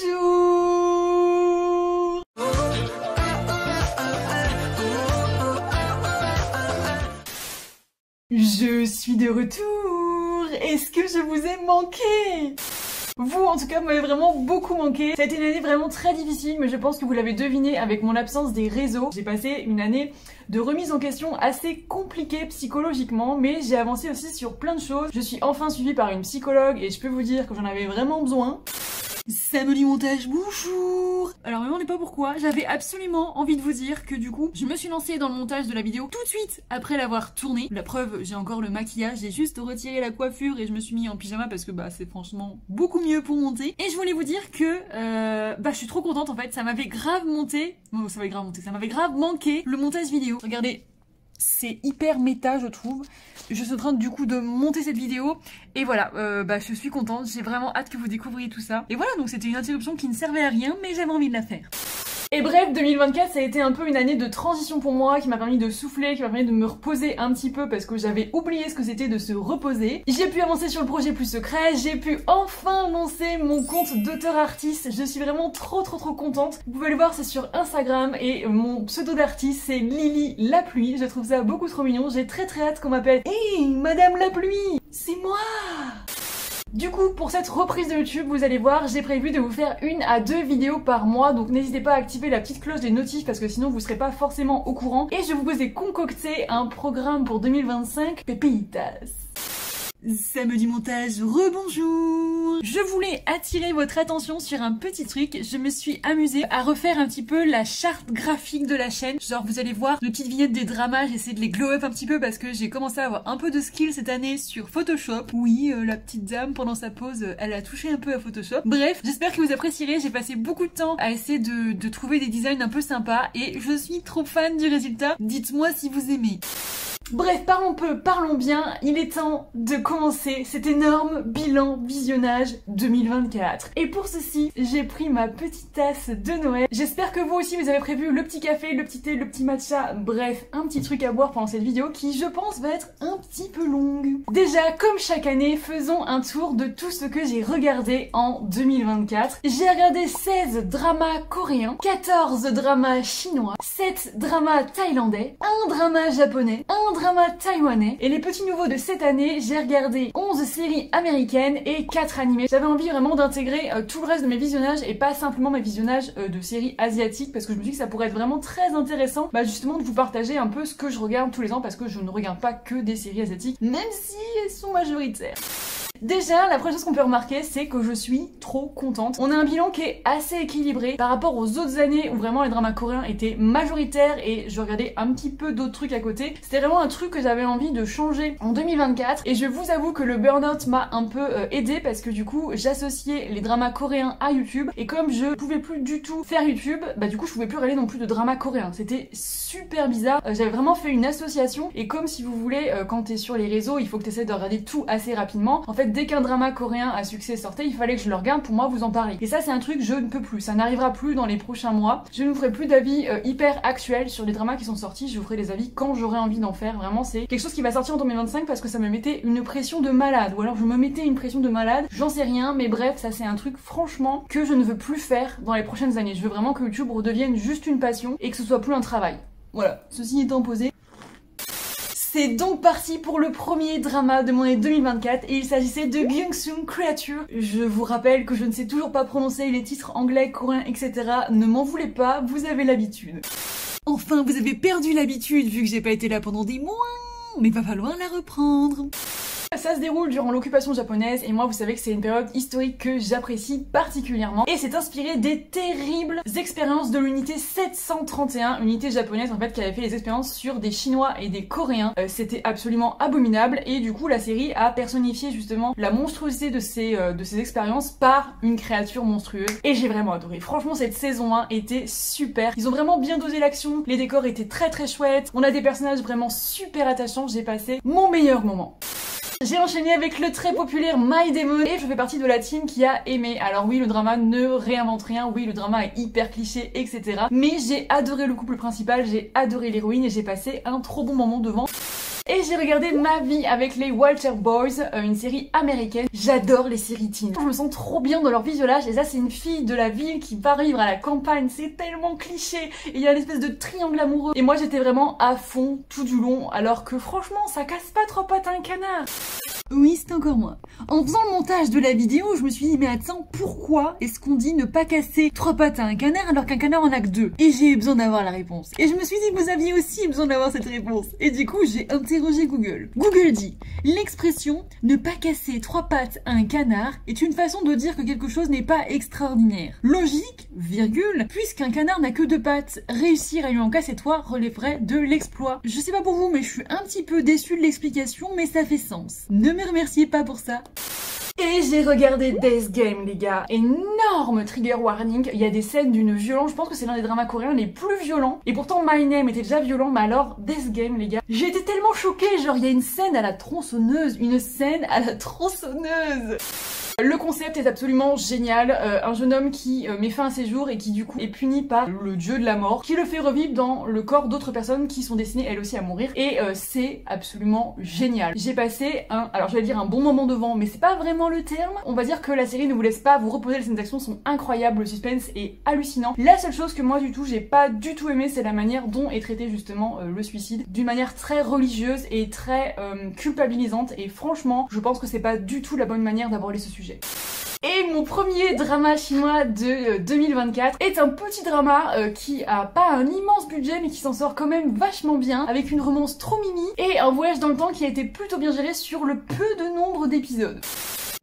Bonjour. Je suis de retour. Est-ce que je vous ai manqué? Vous, en tout cas, m'avez vraiment beaucoup manqué. Ça a été une année vraiment très difficile, mais je pense que vous l'avez deviné avec mon absence des réseaux. J'ai passé une année de remise en question assez compliquée psychologiquement, mais j'ai avancé aussi sur plein de choses. Je suis enfin suivie par une psychologue et je peux vous dire que j'en avais vraiment besoin. Samedi montage, bonjour. Alors me demandez pas pourquoi, j'avais absolument envie de vous dire que du coup, je me suis lancée dans le montage de la vidéo tout de suite après l'avoir tournée. La preuve, j'ai encore le maquillage, j'ai juste retiré la coiffure et je me suis mis en pyjama parce que bah c'est franchement beaucoup mieux pour monter. Et je voulais vous dire que je suis trop contente en fait, ça m'avait grave monté, ça m'avait grave manqué le montage vidéo. Regardez, c'est hyper méta je trouve. Je suis en train du coup de monter cette vidéo et voilà, je suis contente, j'ai vraiment hâte que vous découvriez tout ça. Et voilà, donc c'était une interruption qui ne servait à rien mais j'avais envie de la faire. Et bref, 2024 ça a été un peu une année de transition pour moi qui m'a permis de souffler, qui m'a permis de me reposer un petit peu parce que j'avais oublié ce que c'était de se reposer. J'ai pu avancer sur le projet Plus Secret, j'ai pu enfin lancer mon compte d'auteur artiste, je suis vraiment trop contente. Vous pouvez le voir, c'est sur Instagram et mon pseudo d'artiste c'est Lily la pluie, je trouve ça beaucoup trop mignon, j'ai très hâte qu'on m'appelle Hey Madame la pluie, c'est moi. Du coup, pour cette reprise de YouTube, vous allez voir, j'ai prévu de vous faire 1 à 2 vidéos par mois, donc n'hésitez pas à activer la petite cloche des notifs parce que sinon vous serez pas forcément au courant. Et je vous ai concocté un programme pour 2025, Pépitas. Samedi montage, rebonjour. Je voulais attirer votre attention sur un petit truc. Je me suis amusée à refaire un petit peu la charte graphique de la chaîne. Genre vous allez voir de petites vignettes des dramas, j'ai essayé de les glow up un petit peu parce que j'ai commencé à avoir un peu de skill cette année sur Photoshop. Oui, la petite dame pendant sa pause, elle a touché un peu à Photoshop. Bref, j'espère que vous apprécierez. J'ai passé beaucoup de temps à essayer de trouver des designs un peu sympas et je suis trop fan du résultat. Dites-moi si vous aimez. Bref, parlons peu, parlons bien, il est temps de commencer cet énorme bilan visionnage 2024. Et pour ceci, j'ai pris ma petite tasse de Noël. J'espère que vous aussi vous avez prévu le petit café, le petit thé, le petit matcha, bref, un petit truc à boire pendant cette vidéo qui, je pense, va être un petit peu longue. Déjà, comme chaque année, faisons un tour de tout ce que j'ai regardé en 2024. J'ai regardé 16 dramas coréens, 14 dramas chinois, 7 dramas thaïlandais, un drama japonais, un drama taïwanais, et les petits nouveaux de cette année, j'ai regardé 11 séries américaines et 4 animés. J'avais envie vraiment d'intégrer tout le reste de mes visionnages et pas simplement mes visionnages de séries asiatiques parce que je me dis que ça pourrait être vraiment très intéressant justement de vous partager un peu ce que je regarde tous les ans parce que je ne regarde pas que des séries asiatiques même si elles sont majoritaires. Déjà, la première chose qu'on peut remarquer, c'est que je suis trop contente. On a un bilan qui est assez équilibré par rapport aux autres années où vraiment les dramas coréens étaient majoritaires et je regardais un petit peu d'autres trucs à côté. C'était vraiment un truc que j'avais envie de changer en 2024 et je vous avoue que le burn-out m'a un peu aidé parce que du coup, j'associais les dramas coréens à YouTube et comme je pouvais plus du tout faire YouTube, du coup, je pouvais plus regarder non plus de dramas coréens. C'était super bizarre. J'avais vraiment fait une association et comme si vous voulez, quand t'es sur les réseaux, il faut que t'essaies de regarder tout assez rapidement. En fait, dès qu'un drama coréen à succès sortait, il fallait que je le regarde pour moi vous en parler. Et ça c'est un truc je ne peux plus, ça n'arrivera plus dans les prochains mois. Je ne vous ferai plus d'avis hyper actuels sur les dramas qui sont sortis, je vous ferai des avis quand j'aurai envie d'en faire. Vraiment c'est quelque chose qui va sortir en 2025 parce que ça me mettait une pression de malade. Ou alors je me mettais une pression de malade, j'en sais rien, mais bref ça c'est un truc franchement que je ne veux plus faire dans les prochaines années. Je veux vraiment que YouTube redevienne juste une passion et que ce soit plus un travail. Voilà, ceci étant posé. C'est donc parti pour le premier drama de mon année 2024 et il s'agissait de Byung-Sung Creature. Je vous rappelle que je ne sais toujours pas prononcer les titres anglais, coréens, etc. Ne m'en voulez pas, vous avez l'habitude. Enfin, vous avez perdu l'habitude vu que j'ai pas été là pendant des mois, mais va falloir la reprendre. Ça se déroule durant l'occupation japonaise et moi vous savez que c'est une période historique que j'apprécie particulièrement et c'est inspiré des terribles expériences de l'unité 731, unité japonaise en fait qui avait fait les expériences sur des Chinois et des Coréens. C'était absolument abominable et du coup la série a personnifié justement la monstruosité de ces expériences par une créature monstrueuse et j'ai vraiment adoré. Franchement cette saison 1 était super, ils ont vraiment bien dosé l'action, les décors étaient très chouettes, on a des personnages vraiment super attachants, j'ai passé mon meilleur moment. J'ai enchaîné avec le très populaire My Demon et je fais partie de la team qui a aimé. Alors oui, le drama ne réinvente rien, oui, le drama est hyper cliché, etc. Mais j'ai adoré le couple principal, j'ai adoré l'héroïne et j'ai passé un trop bon moment devant. Et j'ai regardé Ma vie avec les Walter Boys, une série américaine. J'adore les séries teen. Je me sens trop bien dans leur visuelage et ça c'est une fille de la ville qui va vivre à la campagne, c'est tellement cliché. Et il y a une espèce de triangle amoureux. Et moi j'étais vraiment à fond tout du long alors que franchement ça casse pas trois pattes à un canard. Oui, c'est encore moi. En faisant le montage de la vidéo, je me suis dit mais attends, pourquoi est-ce qu'on dit ne pas casser trois pattes à un canard alors qu'un canard en a que deux? Et j'ai eu besoin d'avoir la réponse. Et je me suis dit que vous aviez aussi besoin d'avoir cette réponse. Et du coup, j'ai interrogé Google. Google dit: l'expression ne pas casser trois pattes à un canard est une façon de dire que quelque chose n'est pas extraordinaire. Logique, virgule, puisqu'un canard n'a que deux pattes, réussir à lui en casser trois relèverait de l'exploit. Je sais pas pour vous, mais je suis un petit peu déçue de l'explication, mais ça fait sens. Ne me remerciez pas pour ça. Et j'ai regardé Death Game, les gars. Énorme trigger warning. Il y a des scènes d'une violence. Je pense que c'est l'un des dramas coréens les plus violents. Et pourtant, My Name était déjà violent. Mais alors, Death Game, les gars. J'ai été tellement choquée. Genre, il y a une scène à la tronçonneuse. Une scène à la tronçonneuse. Le concept est absolument génial, un jeune homme qui met fin à ses jours et qui du coup est puni par le dieu de la mort, qui le fait revivre dans le corps d'autres personnes qui sont destinées elles aussi à mourir, et c'est absolument génial. J'ai passé alors je vais dire un bon moment devant, mais c'est pas vraiment le terme. On va dire que la série ne vous laisse pas vous reposer, les scènes d'action sont incroyables, le suspense est hallucinant. La seule chose que moi du tout j'ai pas du tout aimé, c'est la manière dont est traité justement le suicide, d'une manière très religieuse et très culpabilisante, et franchement je pense que c'est pas du tout la bonne manière d'aborder ce sujet. Et mon premier drama chinois de 2024 est un petit drama qui a pas un immense budget mais qui s'en sort quand même vachement bien, avec une romance trop mimi et un voyage dans le temps qui a été plutôt bien géré sur le peu de nombre d'épisodes.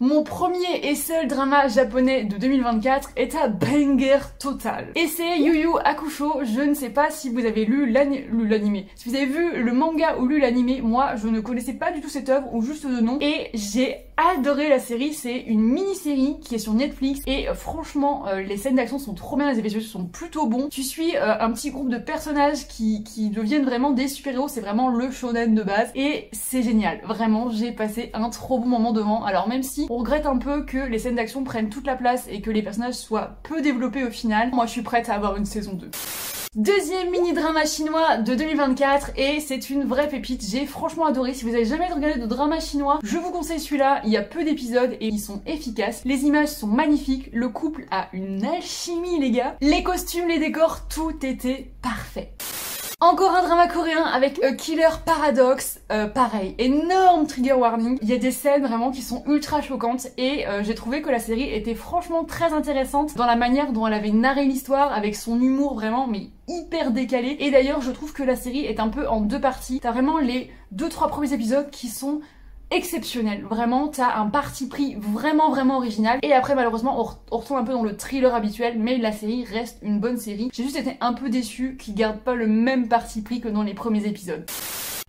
Mon premier et seul drama japonais de 2024 est un banger total. Et c'est Yu Yu Hakusho. Je ne sais pas si vous avez lu l'anime. Si vous avez vu le manga ou lu l'anime, moi je ne connaissais pas du tout cette œuvre ou juste de nom. Et j'ai adoré la série. C'est une mini-série qui est sur Netflix. Et franchement, les scènes d'action sont trop bien, les effets spéciaux sont plutôt bons. Tu suis un petit groupe de personnages qui deviennent vraiment des super-héros. C'est vraiment le shonen de base. Et c'est génial. Vraiment, j'ai passé un trop bon moment devant. Alors même si on regrette un peu que les scènes d'action prennent toute la place et que les personnages soient peu développés au final, moi je suis prête à avoir une saison 2. Deuxième mini-drama chinois de 2024 et c'est une vraie pépite, j'ai franchement adoré. Si vous avez jamais regardé de drama chinois, je vous conseille celui-là, il y a peu d'épisodes et ils sont efficaces. Les images sont magnifiques, le couple a une alchimie les gars, les costumes, les décors, tout était parfait. Encore un drama coréen avec A Killer Paradox, pareil, énorme trigger warning. Il y a des scènes vraiment qui sont ultra choquantes et j'ai trouvé que la série était franchement très intéressante dans la manière dont elle avait narré l'histoire avec son humour vraiment mais hyper décalé. Et d'ailleurs je trouve que la série est un peu en deux parties. T'as vraiment les 2-3 premiers épisodes qui sont exceptionnel, vraiment t'as un parti pris vraiment original et après malheureusement on retourne un peu dans le thriller habituel mais la série reste une bonne série. J'ai juste été un peu déçue qu'ils gardent pas le même parti pris que dans les premiers épisodes.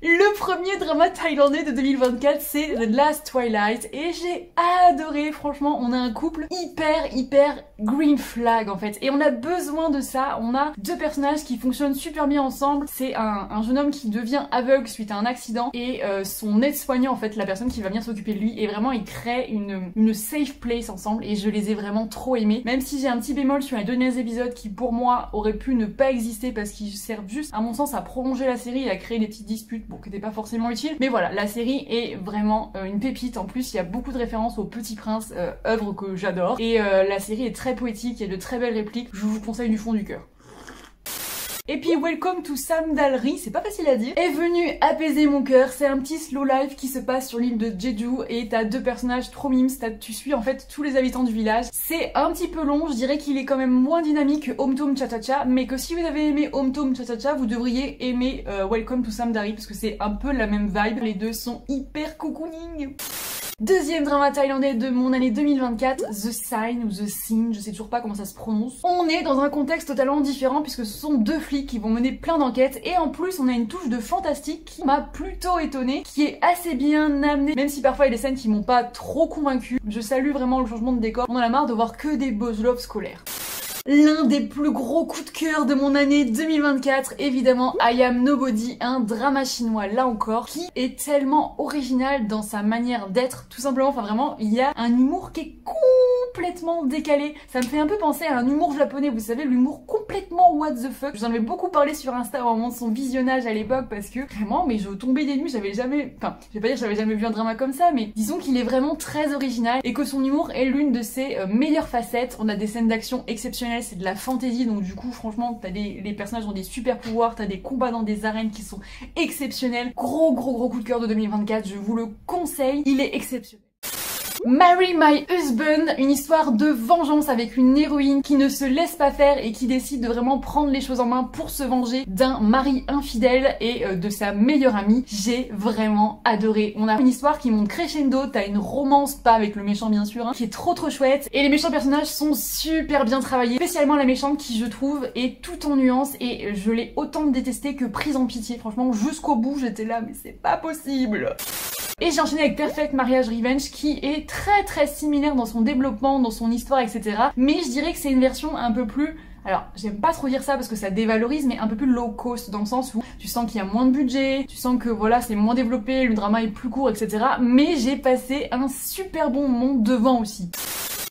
Le premier drama thaïlandais de 2024 c'est The Last Twilight et j'ai adoré, franchement on a un couple hyper green flag en fait et on a besoin de ça. On a deux personnages qui fonctionnent super bien ensemble. C'est un jeune homme qui devient aveugle suite à un accident et son aide-soignant en fait, la personne qui va venir s'occuper de lui, et vraiment ils créent une safe place ensemble et je les ai vraiment trop aimés, même si j'ai un petit bémol sur les deux derniers épisodes qui pour moi auraient pu ne pas exister parce qu'ils servent juste à mon sens à prolonger la série et à créer des petites disputes bon, qui n'était pas forcément utile, mais voilà, la série est vraiment une pépite. En plus, il y a beaucoup de références au Petit Prince, œuvre que j'adore, et la série est très poétique, il y a de très belles répliques, je vous conseille du fond du cœur. Et puis Welcome to Samdalri, c'est pas facile à dire, est venu apaiser mon cœur. C'est un petit slow life qui se passe sur l'île de Jeju et t'as deux personnages trop mimes, tu suis en fait tous les habitants du village. C'est un petit peu long, je dirais qu'il est quand même moins dynamique que Home Tom Cha Cha Cha, mais que si vous avez aimé Home Tom Cha Cha Cha, vous devriez aimer Welcome to Samdalri parce que c'est un peu la même vibe, les deux sont hyper cocooning. Deuxième drama thaïlandais de mon année 2024, The Sign ou The Sign, je sais toujours pas comment ça se prononce. On est dans un contexte totalement différent puisque ce sont deux flics qui vont mener plein d'enquêtes et en plus on a une touche de fantastique qui m'a plutôt étonnée, qui est assez bien amenée, même si parfois il y a des scènes qui m'ont pas trop convaincue. Je salue vraiment le changement de décor, on en a marre de voir que des buzz love scolaires. L'un des plus gros coups de cœur de mon année 2024, évidemment, I Am Nobody, un drama chinois, là encore, qui est tellement original dans sa manière d'être, tout simplement, enfin vraiment, il y a un humour qui est complètement décalé. Ça me fait un peu penser à un humour japonais, vous savez, l'humour complètement what the fuck. J'en avais beaucoup parlé sur Insta au moment de son visionnage à l'époque, parce que vraiment, mais je tombais des nues, j'avais jamais, enfin, je vais pas dire que j'avais jamais vu un drama comme ça, mais disons qu'il est vraiment très original et que son humour est l'une de ses meilleures facettes. On a des scènes d'action exceptionnelles, c'est de la fantasy, donc du coup franchement les personnages ont des super pouvoirs, t'as des combats dans des arènes qui sont exceptionnels. Gros coup de cœur de 2024, je vous le conseille, il est exceptionnel. Marry My Husband, une histoire de vengeance avec une héroïne qui ne se laisse pas faire et qui décide de vraiment prendre les choses en main pour se venger d'un mari infidèle et de sa meilleure amie. J'ai vraiment adoré. On a une histoire qui monte crescendo, t'as une romance, pas avec le méchant bien sûr, hein, qui est trop chouette, et les méchants personnages sont super bien travaillés, spécialement la méchante qui je trouve est tout en nuances et je l'ai autant détestée que prise en pitié. Franchement jusqu'au bout j'étais là mais c'est pas possible. Et j'ai enchaîné avec Perfect Marriage Revenge qui est très similaire dans son développement, dans son histoire, etc. Mais je dirais que c'est une version un peu plus... Alors, j'aime pas trop dire ça parce que ça dévalorise, mais un peu plus low cost dans le sens où tu sens qu'il y a moins de budget, tu sens que voilà, c'est moins développé, le drama est plus court, etc. Mais j'ai passé un super bon moment devant aussi.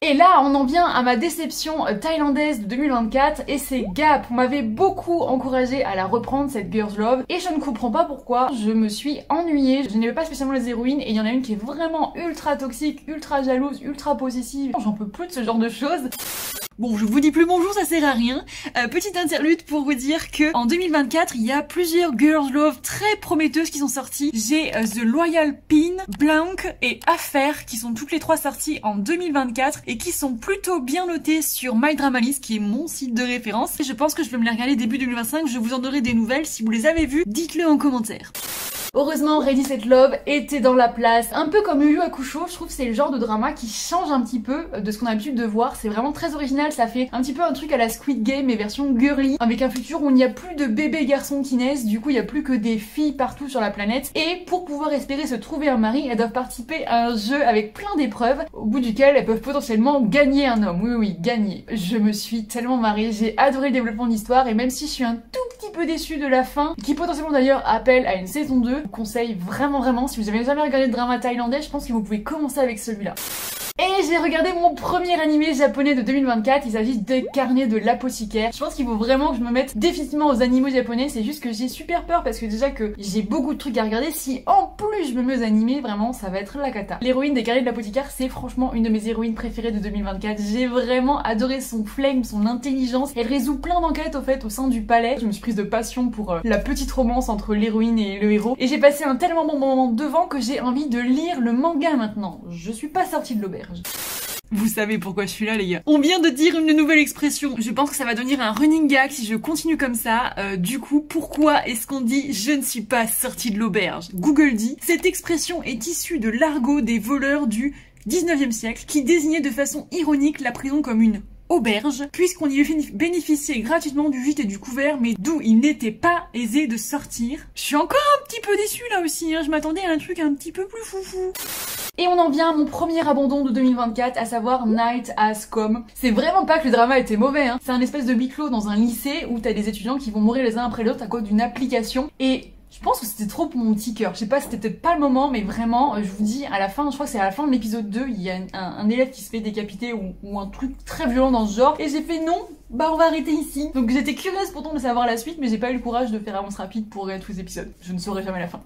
Et là, on en vient à ma déception thaïlandaise de 2024 et c'est Gap. On m'avait beaucoup encouragé à la reprendre, cette Girls Love, et je ne comprends pas pourquoi. Je me suis ennuyée. Je n'aimais pas spécialement les héroïnes et il y en a une qui est vraiment ultra toxique, ultra jalouse, ultra possessive. J'en peux plus de ce genre de choses. Bon, je vous dis plus bonjour, ça sert à rien. Petite interlude pour vous dire que en 2024, il y a plusieurs Girls Love très prometteuses qui sont sorties. J'ai The Loyal Pin, Blanc et Affaire qui sont toutes les trois sorties en 2024 et qui sont plutôt bien notées sur My Drama List qui est mon site de référence. Et je pense que je vais me les regarder début 2025, je vous en donnerai des nouvelles. Si vous les avez vues, dites-le en commentaire. Heureusement, Ready Set Love était dans la place. Un peu comme Yu Yu Hakusho, je trouve que c'est le genre de drama qui change un petit peu de ce qu'on a l'habitude de voir. C'est vraiment très original, ça fait un petit peu un truc à la Squid Game mais version girly, avec un futur où il n'y a plus de bébés garçons qui naissent, du coup il n'y a plus que des filles partout sur la planète. Et pour pouvoir espérer se trouver un mari, elles doivent participer à un jeu avec plein d'épreuves, au bout duquel elles peuvent potentiellement gagner un homme. Oui, gagner. Je me suis tellement marrée, j'ai adoré le développement de l'histoire et même si je suis un tout petit peu déçue de la fin, qui potentiellement d'ailleurs appelle à une saison 2, je vous conseille vraiment, si vous avez jamais regardé de drama thaïlandais, je pense que vous pouvez commencer avec celui-là. Et j'ai regardé mon premier animé japonais de 2024, il s'agit de Carnet de l'apothicaire. Je pense qu'il faut vraiment que je me mette définitivement aux animés japonais, c'est juste que j'ai super peur parce que déjà que j'ai beaucoup de trucs à regarder, si en plus je me mets aux animés, vraiment ça va être la cata. L'héroïne des Carnets de l'apothicaire, c'est franchement une de mes héroïnes préférées de 2024. J'ai vraiment adoré son flegme, son intelligence. Elle résout plein d'enquêtes au fait au sein du palais. Je me suis prise de passion pour la petite romance entre l'héroïne et le héros. Et j'ai passé un tellement bon moment devant que j'ai envie de lire le manga maintenant. Je suis pas sortie de l'auberge. Vous savez pourquoi je suis là les gars. On vient de dire une nouvelle expression. Je pense que ça va devenir un running gag si je continue comme ça. Du coup, pourquoi est-ce qu'on dit « je ne suis pas sortie de l'auberge » Google dit « cette expression est issue de l'argot des voleurs du 19e siècle qui désignait de façon ironique la prison comme une auberge, puisqu'on y bénéficiait gratuitement du gîte et du couvert, mais d'où il n'était pas aisé de sortir. » Je suis encore un petit peu déçue là aussi, hein. Je m'attendais à un truc un petit peu plus foufou. Et on en vient à mon premier abandon de 2024, à savoir Night Has Come. C'est vraiment pas que le drama était mauvais, hein. C'est un espèce de huis clos dans un lycée où t'as des étudiants qui vont mourir les uns après l'autre à cause d'une application. Et je pense que c'était trop pour mon petit cœur. Je sais pas, c'était peut-être pas le moment, mais vraiment, je vous dis, à la fin, je crois que c'est à la fin de l'épisode 2, il y a un élève qui se fait décapiter ou un truc très violent dans ce genre. Et j'ai fait non, bah on va arrêter ici. Donc j'étais curieuse pourtant de savoir la suite, mais j'ai pas eu le courage de faire avance rapide pour regarder tous les épisodes. Je ne saurai jamais la fin.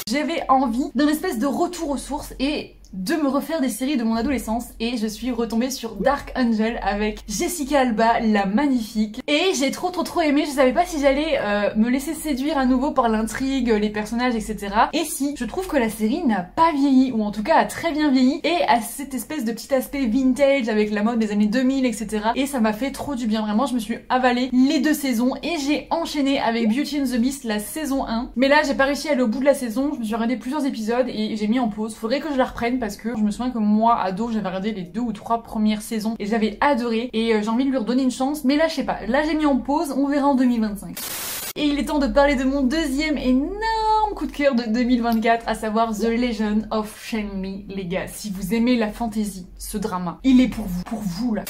J'avais envie d'un espèce de retour aux sources et de me refaire des séries de mon adolescence et je suis retombée sur Dark Angel avec Jessica Alba, la magnifique, et j'ai trop aimé. Je savais pas si j'allais me laisser séduire à nouveau par l'intrigue, les personnages, etc. Et si, je trouve que la série n'a pas vieilli, ou en tout cas a très bien vieilli, et a cette espèce de petit aspect vintage avec la mode des années 2000, etc. Et ça m'a fait trop du bien, vraiment. Je me suis avalé les 2 saisons et j'ai enchaîné avec Beauty and the Beast la saison 1. Mais là j'ai pas réussi à aller au bout de la saison, je me suis regardé plusieurs épisodes et j'ai mis en pause. Faudrait que je la reprenne parce que je me souviens que moi, ado, j'avais regardé les 2 ou 3 premières saisons et j'avais adoré et j'ai envie de lui redonner une chance, mais là je sais pas, là j'ai mis en pause, on verra en 2025. Et il est temps de parler de mon deuxième énorme coup de cœur de 2024, à savoir The Legend of Shen Mi, les gars. Si vous aimez la fantasy, ce drama, il est pour vous là.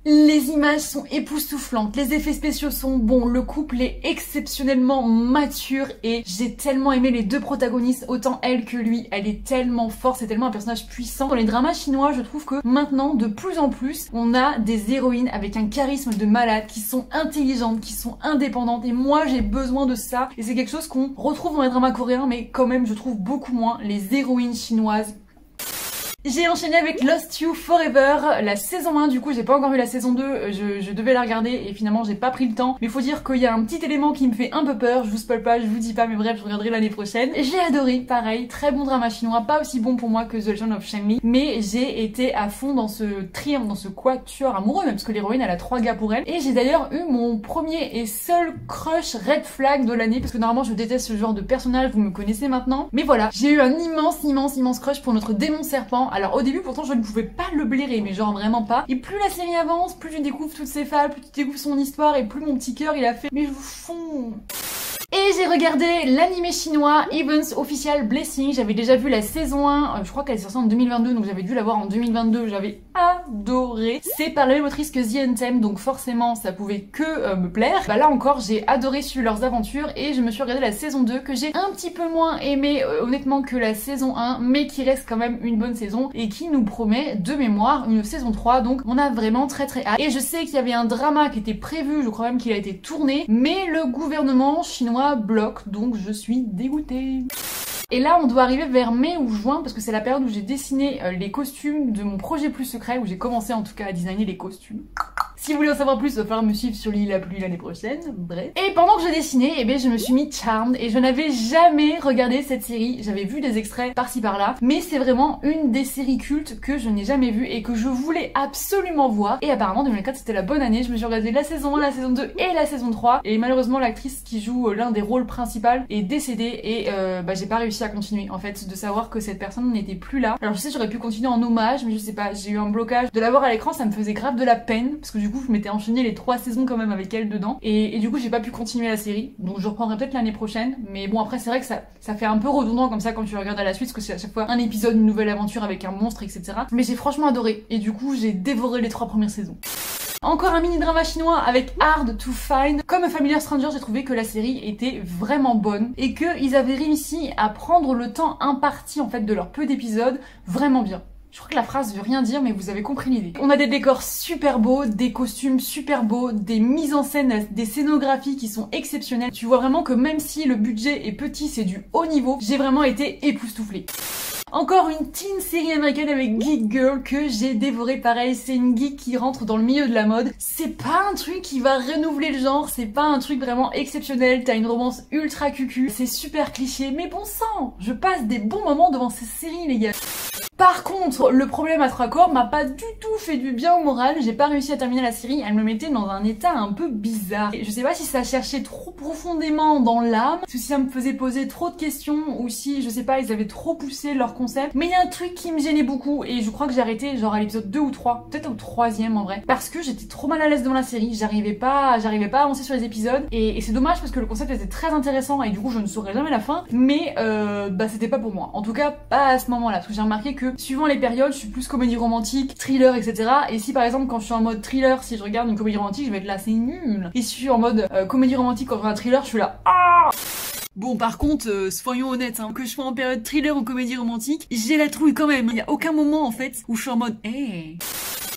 Les images sont époustouflantes, les effets spéciaux sont bons, le couple est exceptionnellement mature et j'ai tellement aimé les deux protagonistes, autant elle que lui. Elle est tellement forte, c'est tellement un personnage puissant. Dans les dramas chinois, je trouve que maintenant, de plus en plus, on a des héroïnes avec un charisme de malade, qui sont intelligentes, qui sont indépendantes et moi j'ai besoin de ça. Et c'est quelque chose qu'on retrouve dans les dramas coréens mais quand même je trouve beaucoup moins les héroïnes chinoises. J'ai enchaîné avec Lost You Forever, la saison 1, du coup j'ai pas encore vu la saison 2, je devais la regarder et finalement j'ai pas pris le temps. Mais faut dire qu'il y a un petit élément qui me fait un peu peur, je vous spoil pas, je vous dis pas, mais bref, je regarderai l'année prochaine. J'ai adoré, pareil, très bon drama chinois, pas aussi bon pour moi que The Legend of Shangli, mais j'ai été à fond dans ce triangle, dans ce quatuor amoureux, même parce que l'héroïne elle a 3 gars pour elle. Et j'ai d'ailleurs eu mon premier et seul crush red flag de l'année, parce que normalement je déteste ce genre de personnage, vous me connaissez maintenant. Mais voilà, j'ai eu un immense crush pour notre démon serpent. Alors au début pourtant je ne pouvais pas le blairer, mais genre vraiment pas. Et plus la série avance, plus je découvre toutes ses fables, plus tu découvres son histoire et plus mon petit cœur il a fait mais je vous fonds. Et j'ai regardé l'anime chinois Heaven's Official Blessing, j'avais déjà vu la saison 1, je crois qu'elle est sortie en 2022, donc j'avais dû la voir en 2022, j'avais adoré. C'est par la même autrice que The Anthem, donc forcément ça pouvait que me plaire. Bah là encore j'ai adoré suivre leurs aventures et je me suis regardé la saison 2 que j'ai un petit peu moins aimé honnêtement que la saison 1, mais qui reste quand même une bonne saison et qui nous promet de mémoire une saison 3, donc on a vraiment très hâte. Et je sais qu'il y avait un drama qui était prévu, je crois même qu'il a été tourné, mais le gouvernement chinois bloque, donc je suis dégoûtée. Et là on doit arriver vers mai ou juin parce que c'est la période où j'ai dessiné les costumes de mon projet plus secret, où j'ai commencé en tout cas à designer les costumes. Si vous voulez en savoir plus, il va falloir me suivre sur l'île la pluie l'année prochaine, bref. Et pendant que je dessinais, eh bien, je me suis mis Charmed et je n'avais jamais regardé cette série. J'avais vu des extraits par-ci par-là, mais c'est vraiment une des séries cultes que je n'ai jamais vue et que je voulais absolument voir. Et apparemment 2004 c'était la bonne année, je me suis regardé la saison 1, la saison 2 et la saison 3. Et malheureusement l'actrice qui joue l'un des rôles principaux est décédée et j'ai pas réussi à continuer en fait, de savoir que cette personne n'était plus là. Alors je sais j'aurais pu continuer en hommage, mais je sais pas, j'ai eu un blocage. De la voir à l'écran ça me faisait grave de la peine parce que du coup je m'étais enchaîné les 3 saisons quand même avec elle dedans et du coup j'ai pas pu continuer la série, donc je reprendrai peut-être l'année prochaine. Mais bon après c'est vrai que ça fait un peu redondant comme ça quand tu regardes à la suite parce que c'est à chaque fois un épisode, une nouvelle aventure avec un monstre etc. Mais j'ai franchement adoré et du coup j'ai dévoré les 3 premières saisons. Encore un mini drama chinois avec Hard to Find. Comme Familiar Stranger, j'ai trouvé que la série était vraiment bonne et qu'ils avaient réussi à prendre le temps imparti en fait de leurs peu d'épisodes vraiment bien. Je crois que la phrase veut rien dire mais vous avez compris l'idée. On a des décors super beaux, des costumes super beaux, des mises en scène, des scénographies qui sont exceptionnelles. Tu vois vraiment que même si le budget est petit, c'est du haut niveau. J'ai vraiment été époustouflée. Encore une teen série américaine avec Geek Girl que j'ai dévoré. Pareil, c'est une geek qui rentre dans le milieu de la mode. C'est pas un truc qui va renouveler le genre, c'est pas un truc vraiment exceptionnel. T'as une romance ultra cucu, c'est super cliché, mais bon sang, je passe des bons moments devant ces séries les gars. Par contre, le problème à 3 corps m'a pas du tout fait du bien au moral, j'ai pas réussi à terminer la série, elle me mettait dans un état un peu bizarre. Et je sais pas si ça cherchait trop profondément dans l'âme, si ça me faisait poser trop de questions, ou si, je sais pas, ils avaient trop poussé leur concept. Mais il y a un truc qui me gênait beaucoup, et je crois que j'ai arrêté genre à l'épisode 2 ou 3, peut-être au 3e en vrai, parce que j'étais trop mal à l'aise devant la série, j'arrivais pas à avancer sur les épisodes, et c'est dommage parce que le concept était très intéressant, et du coup je ne saurais jamais la fin, mais c'était pas pour moi. En tout cas, pas à ce moment-là, parce que j'ai remarqué que suivant les périodes, je suis plus comédie romantique, thriller, etc. Et si par exemple quand je suis en mode thriller, si je regarde une comédie romantique, je vais être là, c'est nul. Et si je suis en mode comédie romantique quand je regarde un thriller, je suis là, ah. Bon par contre, soyons honnêtes, hein, que je sois en période thriller ou comédie romantique, j'ai la trouille quand même. Il y a aucun moment en fait où je suis en mode, hey.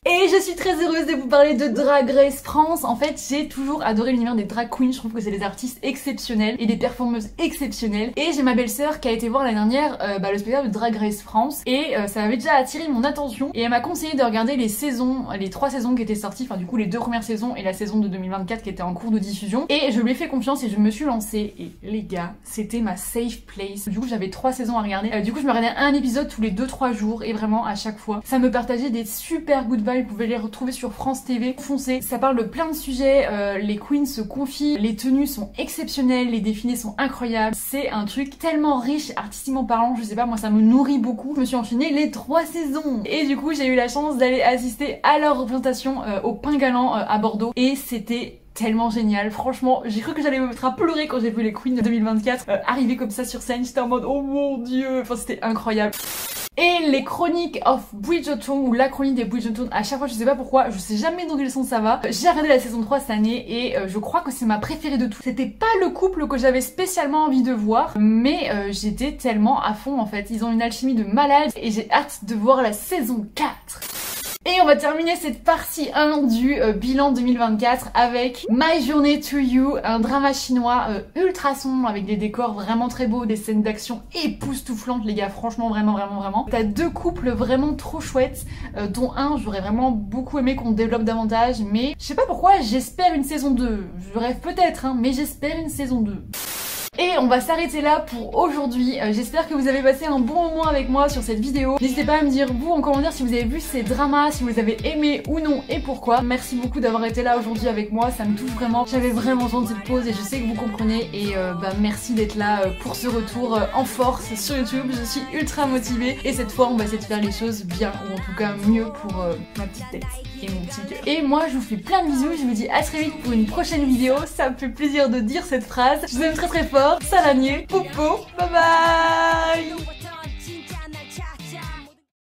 Et je suis très heureuse de vous parler de Drag Race France. En fait, j'ai toujours adoré l'univers des drag queens. Je trouve que c'est des artistes exceptionnels et des performeuses exceptionnelles. Et j'ai ma belle-sœur qui a été voir l'année dernière le spectacle de Drag Race France. Et ça avait déjà attiré mon attention. Et elle m'a conseillé de regarder les saisons, les 3 saisons qui étaient sorties. Enfin du coup les 2 premières saisons et la saison de 2024 qui était en cours de diffusion. Et je lui ai fait confiance et je me suis lancée. Et les gars, c'était ma safe place. Du coup j'avais 3 saisons à regarder. Du coup je me regardais un épisode tous les 2-3 jours. Et vraiment à chaque fois, ça me partageait des super good vibes. Vous pouvez les retrouver sur France TV, foncez, ça parle de plein de sujets, les queens se confient, les tenues sont exceptionnelles, les défilés sont incroyables, c'est un truc tellement riche artistiquement parlant, je sais pas, moi ça me nourrit beaucoup. Je me suis enchaîné les 3 saisons et du coup j'ai eu la chance d'aller assister à leur représentation au Pain Galant à Bordeaux et c'était tellement génial, franchement j'ai cru que j'allais me mettre à pleurer quand j'ai vu les queens de 2024 arriver comme ça sur scène, j'étais en mode oh mon dieu, enfin c'était incroyable. Et les chroniques of Bridgerton, ou la chronique des Bridgerton, à chaque fois je sais pas pourquoi, je sais jamais dans quel sens ça va. J'ai regardé la saison 3 cette année et je crois que c'est ma préférée de tout. C'était pas le couple que j'avais spécialement envie de voir, mais j'étais tellement à fond en fait. Ils ont une alchimie de malade et j'ai hâte de voir la saison 4. Et on va terminer cette partie 1 du bilan 2024 avec My Journey to You, un drama chinois ultra sombre avec des décors vraiment très beaux, des scènes d'action époustouflantes les gars, franchement vraiment. T'as 2 couples vraiment trop chouettes, dont un j'aurais vraiment beaucoup aimé qu'on développe davantage, mais je sais pas pourquoi, j'espère une saison 2. Je rêve peut-être, hein, mais j'espère une saison 2. Et on va s'arrêter là pour aujourd'hui. J'espère que vous avez passé un bon moment avec moi sur cette vidéo. N'hésitez pas à me dire vous en commentaire si vous avez vu ces dramas, si vous les avez aimés ou non et pourquoi. Merci beaucoup d'avoir été là aujourd'hui avec moi, ça me touche vraiment. J'avais vraiment besoin de cette pause et je sais que vous comprenez et merci d'être là pour ce retour en force sur YouTube. Je suis ultra motivée et cette fois on va essayer de faire les choses bien ou en tout cas mieux pour ma petite tête et mon petit cœur. Et moi je vous fais plein de bisous, je vous dis à très vite pour une prochaine vidéo. Ça me fait plaisir de dire cette phrase. Je vous aime très fort. Salanier, popo, bye bye.